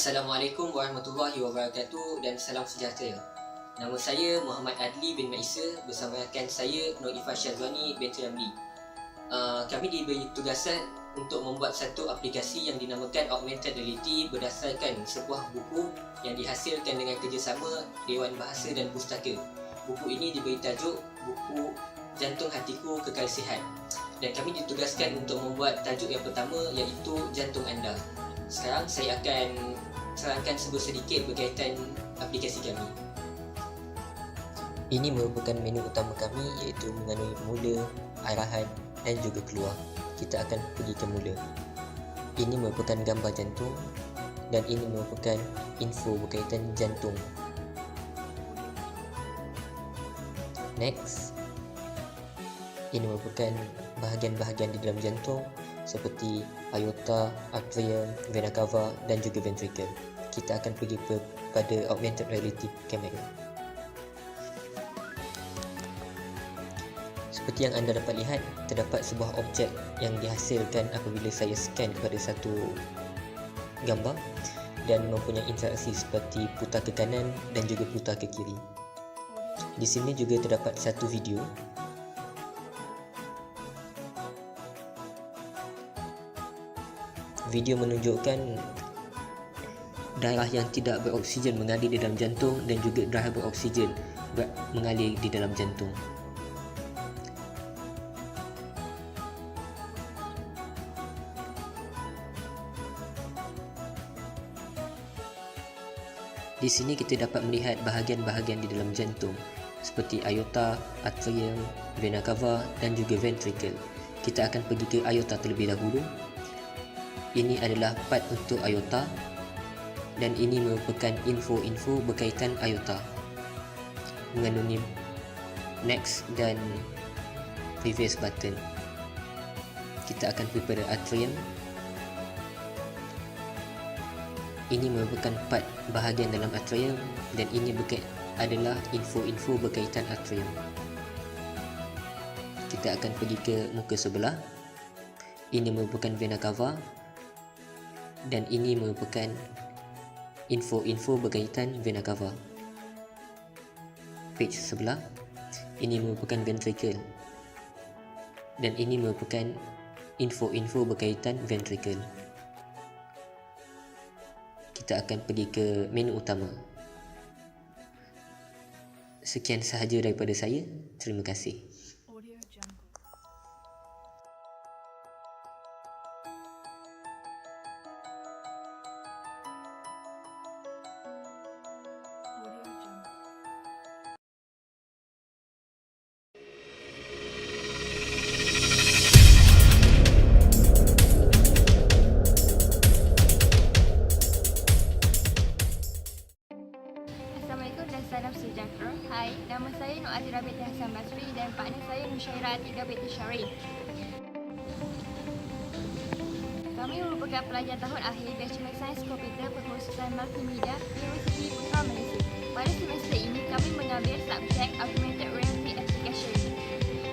Assalamualaikum warahmatullahi wabarakatuh dan salam sejahtera. Nama saya Muhammad Adli bin Maisa bersama rakan saya Noifah Syazwani binti Ramli. Kami diberi tugasan untuk membuat satu aplikasi yang dinamakan Augmented Reality berdasarkan sebuah buku yang dihasilkan dengan kerjasama Dewan Bahasa dan Pustaka. Buku ini diberi tajuk Buku Jantung Hatiku Kekal Sihat. Dan kami ditugaskan untuk membuat tajuk yang pertama iaitu Jantung Anda. Sekarang saya akan terangkan sedikit berkaitan aplikasi kami. Ini merupakan menu utama kami iaitu mengandungi mula, arahan dan juga keluar. Kita akan pergi ke mula. Ini merupakan gambar jantung dan ini merupakan info berkaitan jantung. Next. Ini merupakan bahagian-bahagian di dalam jantung seperti aorta, atrium, vena cava dan juga ventricle. Kita akan pergi pada augmented reality camera. Seperti yang anda dapat lihat, terdapat sebuah objek yang dihasilkan apabila saya scan kepada satu gambar dan mempunyai interaksi seperti putar ke kanan dan juga putar ke kiri. Di sini juga terdapat satu video. Video menunjukkan darah yang tidak beroksigen mengalir di dalam jantung dan juga darah beroksigen mengalir di dalam jantung. Di sini kita dapat melihat bahagian-bahagian di dalam jantung seperti aorta, atrium, vena cava dan juga ventricle. Kita akan pergi ke aorta terlebih dahulu. Ini adalah part untuk aorta dan ini merupakan info-info berkaitan aorta mengandungi next dan previous button. Kita akan pergi pada atrium. Ini merupakan part bahagian dalam atrium dan ini adalah info-info berkaitan atrium. Kita akan pergi ke muka sebelah. Ini merupakan vena cava dan ini merupakan info-info berkaitan vena cava. Page sebelah, ini merupakan ventricle dan ini merupakan info-info berkaitan ventricle. Kita akan pergi ke menu utama. Sekian sahaja daripada saya. Terima kasih. Assalamualaikum dan salam sejahtera. Hai, nama saya Nur Azira binti Hassan Basri dan partner saya Nusyairah Atiqah binti Syarif. Kami merupakan pelajar tahun akhir Bachelor Sains Komputer Pengkhususan Multimedia Universiti Putra Malaysia. Pada semester ini, kami mengambil subjek Augmented Reality Application.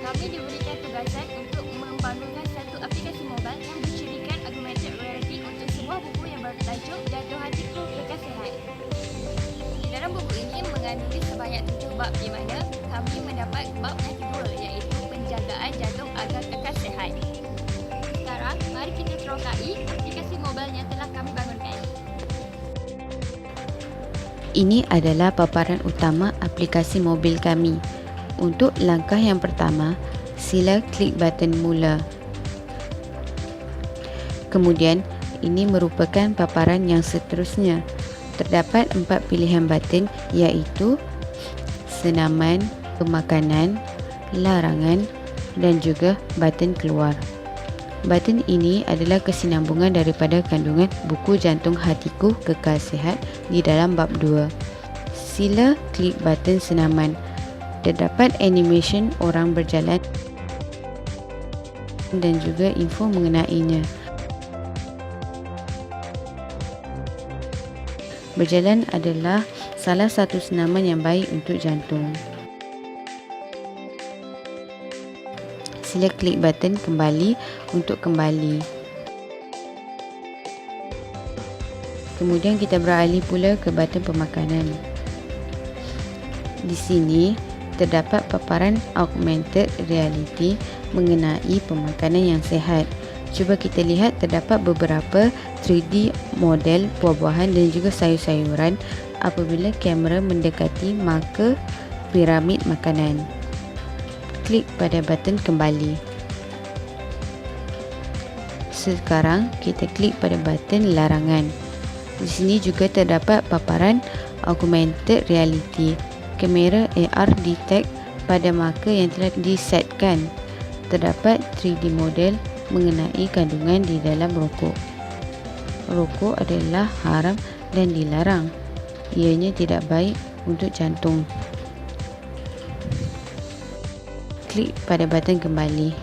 Kami diberikan tugasan untuk membangunkan satu aplikasi mobile yang bercirikan Augmented Reality untuk sebuah buku yang bertajuk Jantung Hatiku Kekal Sihat. Dalam buku ini mengandungi sebanyak 7 bab di mana kami mendapat bab yang kedua iaitu penjagaan jantung agar kekal sihat. Sekarang, mari kita terokai aplikasi mobile yang telah kami bangunkan. Ini adalah paparan utama aplikasi mobil kami. Untuk langkah yang pertama, sila klik button mula. Kemudian, ini merupakan paparan yang seterusnya. Terdapat 4 pilihan button iaitu senaman, pemakanan, larangan dan juga button keluar. Button ini adalah kesinambungan daripada kandungan buku Jantung Hatiku Kekal Sihat di dalam bab 2. Sila klik button senaman. Terdapat animation orang berjalan dan juga info mengenainya. Berjalan adalah salah satu senaman yang baik untuk jantung. Sila klik button kembali untuk kembali. Kemudian kita beralih pula ke button pemakanan. Di sini terdapat paparan augmented reality mengenai pemakanan yang sihat. Cuba kita lihat terdapat beberapa 3D model buah-buahan dan juga sayur-sayuran apabila kamera mendekati marker piramid makanan. Klik pada button kembali. Sekarang kita klik pada button larangan. Di sini juga terdapat paparan augmented reality. Kamera AR detect pada marker yang telah disetkan. Terdapat 3D model mengenai kandungan di dalam rokok. Rokok adalah haram dan dilarang. Ianya tidak baik untuk jantung. Klik pada button kembali.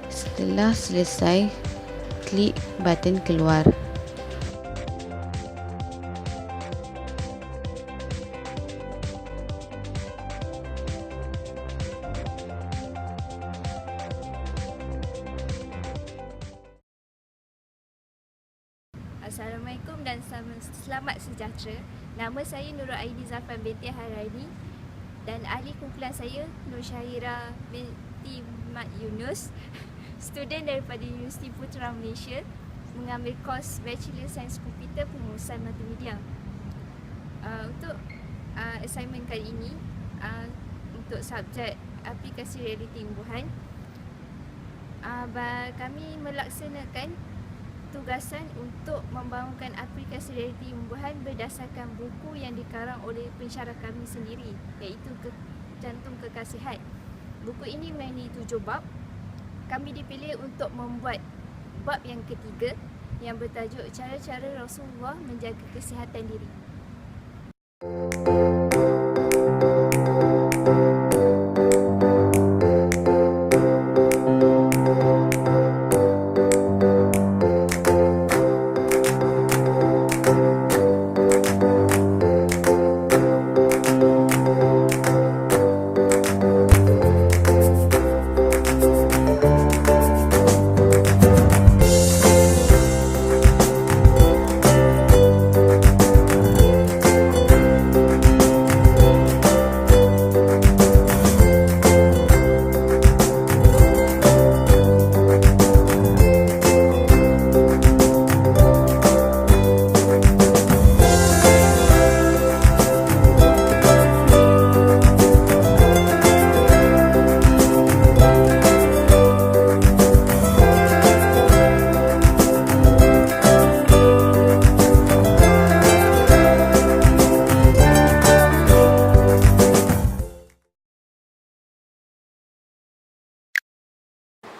Setelah selesai, klik button keluar. Assalamualaikum dan selamat sejahtera. Nama saya Nurul Aidi Zafran binti Haraini dan ahli kumpulan saya Nur Syahira binti Mat Yunus, student daripada Universiti Putra Malaysia, mengambil kos Bachelor Sains Komputer Pengurusan Multimedia. Untuk assignment kali ini, untuk subjek aplikasi realiti imbuhan, kami melaksanakan tugasan untuk membangunkan aplikasi realiti imbuhan berdasarkan buku yang dikarang oleh pensyarah kami sendiri, iaitu Jantung Kekal Sihat. Buku ini memiliki 7 bab. Kami dipilih untuk membuat bab yang ketiga yang bertajuk Cara-cara Rasulullah Menjaga Kesihatan Diri.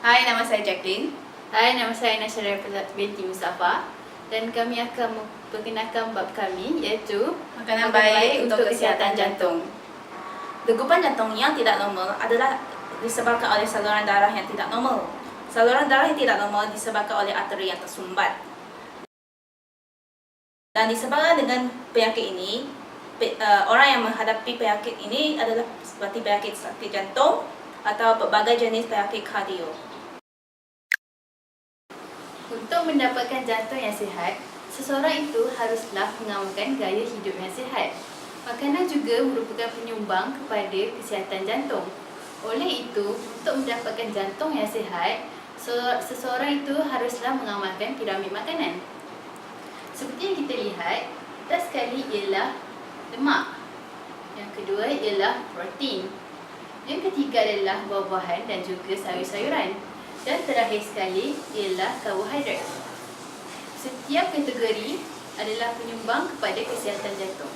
Hai, nama saya Jacqueline. Hai, nama saya Nasyara binti Mustafa dan kami akan memperkenalkan bab kami iaitu Makanan baik untuk kesihatan jantung. Degupan jantung yang tidak normal adalah disebabkan oleh saluran darah yang tidak normal. Saluran darah yang tidak normal disebabkan oleh arteri yang tersumbat. Dan disebabkan dengan penyakit ini, orang yang menghadapi penyakit ini adalah seperti penyakit sakit jantung atau berbagai jenis penyakit kardio. Untuk mendapatkan jantung yang sihat, seseorang itu haruslah mengamalkan gaya hidup yang sihat. Makanan juga merupakan penyumbang kepada kesihatan jantung. Oleh itu, untuk mendapatkan jantung yang sihat, seseorang itu haruslah mengamalkan piramid makanan. Seperti yang kita lihat, pertama sekali ialah lemak. Yang kedua ialah protein. Yang ketiga adalah buah-buahan dan juga sayur-sayuran. Dan terakhir sekali ialah karbohidrat. Setiap kategori adalah penyumbang kepada kesihatan jantung.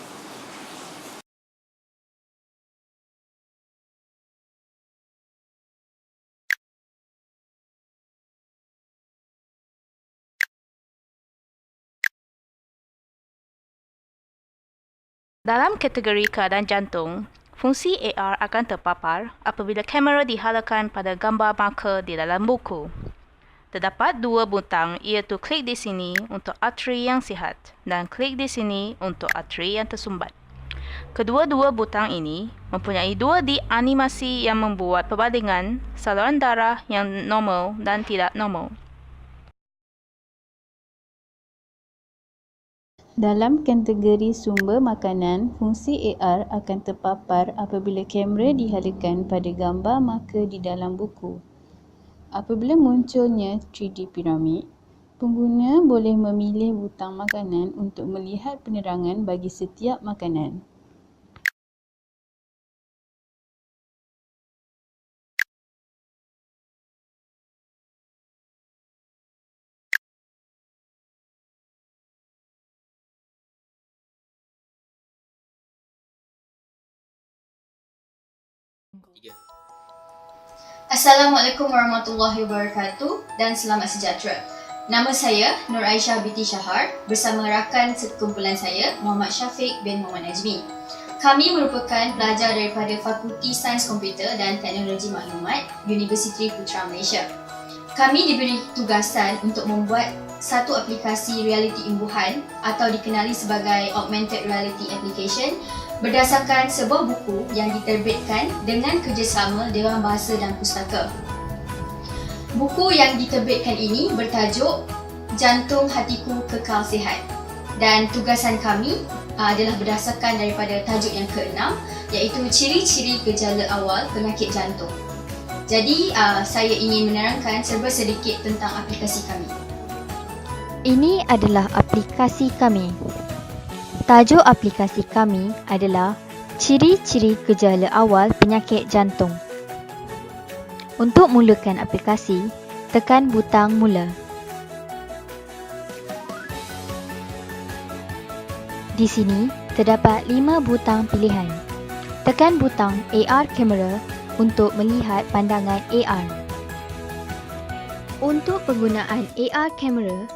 Dalam kategori keadaan jantung, fungsi AR akan terpapar apabila kamera dihalakan pada gambar marker di dalam buku. Terdapat dua butang iaitu klik di sini untuk arteri yang sihat dan klik di sini untuk arteri yang tersumbat. Kedua-dua butang ini mempunyai 2D animasi yang membuat perbandingan saluran darah yang normal dan tidak normal. Dalam kategori sumber makanan, fungsi AR akan terpapar apabila kamera dihalakan pada gambar marker di dalam buku. Apabila munculnya 3D piramid, pengguna boleh memilih butang makanan untuk melihat penerangan bagi setiap makanan. Assalamualaikum warahmatullahi wabarakatuh dan selamat sejahtera. Nama saya Nur Aisyah binti Shahar bersama rakan sekumpulan saya Muhammad Syafiq bin Muhammad Najmi. Kami merupakan pelajar daripada Fakulti Sains Komputer dan Teknologi Maklumat Universiti Putra Malaysia. Kami diberi tugasan untuk membuat satu aplikasi realiti imbuhan atau dikenali sebagai Augmented Reality Application berdasarkan sebuah buku yang diterbitkan dengan kerjasama Dewan Bahasa dan Pustaka. Buku yang diterbitkan ini bertajuk Jantung Hatiku Kekal Sihat dan tugasan kami adalah berdasarkan daripada tajuk yang ke-6 iaitu ciri-ciri gejala awal penyakit jantung. Jadi saya ingin menerangkan serba sedikit tentang aplikasi kami. Ini adalah aplikasi kami. Tajuk aplikasi kami adalah Ciri-ciri gejala awal penyakit jantung. Untuk mulakan aplikasi, tekan butang mula. Di sini, terdapat 5 butang pilihan. Tekan butang AR kamera untuk melihat pandangan AR. Untuk penggunaan AR kamera,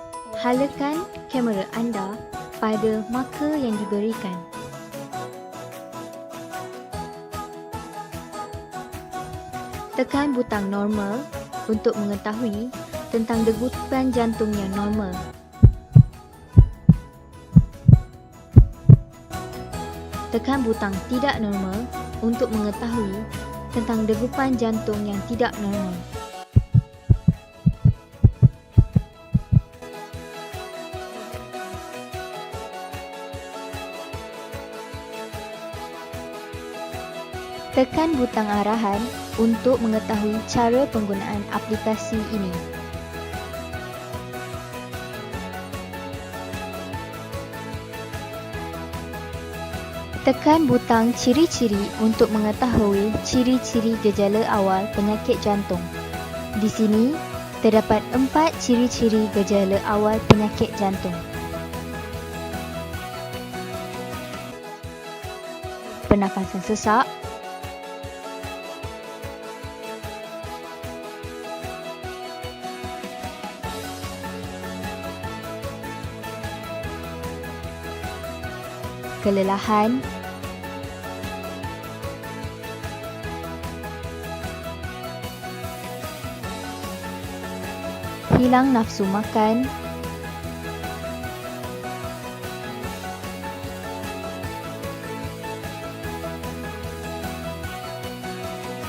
halakan kamera anda pada marker yang diberikan. Tekan butang normal untuk mengetahui tentang degupan jantung yang normal. Tekan butang tidak normal untuk mengetahui tentang degupan jantung yang tidak normal. Tekan butang arahan untuk mengetahui cara penggunaan aplikasi ini. Tekan butang ciri-ciri untuk mengetahui ciri-ciri gejala awal penyakit jantung. Di sini, terdapat 4 ciri-ciri gejala awal penyakit jantung. Pernafasan sesak, kelelahan, hilang nafsu makan,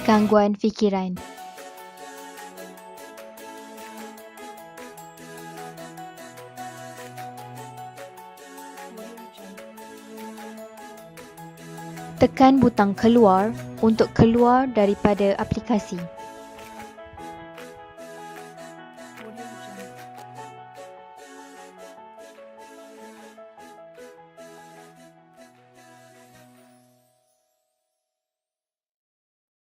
gangguan fikiran. Tekan butang keluar untuk keluar daripada aplikasi.